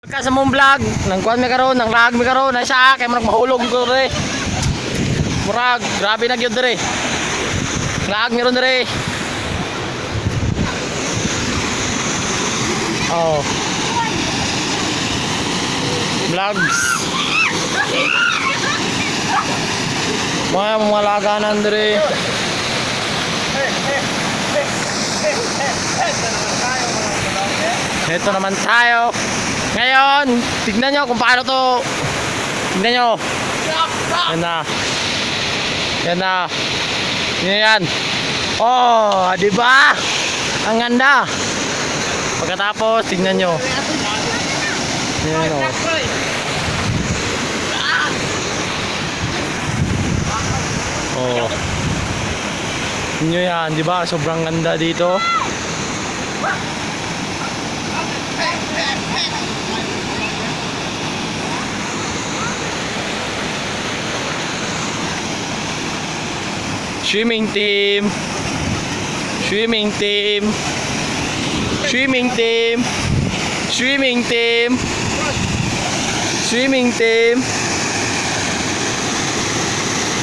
Ka sa mong vlog, nang kuan mi karon, nang lag mi karon, na siya kay murag mahulog ko re. Murag grabe na gyud dire. Lag mi ron dire. Oh. Vlogs. Mga laganan dire. Ito naman tayo. Ngayon, tignan nyo kung paano to. Tignan nyo. Yan na. Yan na. Yan. Oh, di ba? Ang ganda. Pagkatapos, tignan nyo. Yan o. Oh. Tignan nyo yan, di ba? Sobrang ganda dito. Swimming team. Swimming team. Swimming team. Swimming team. Swimming team.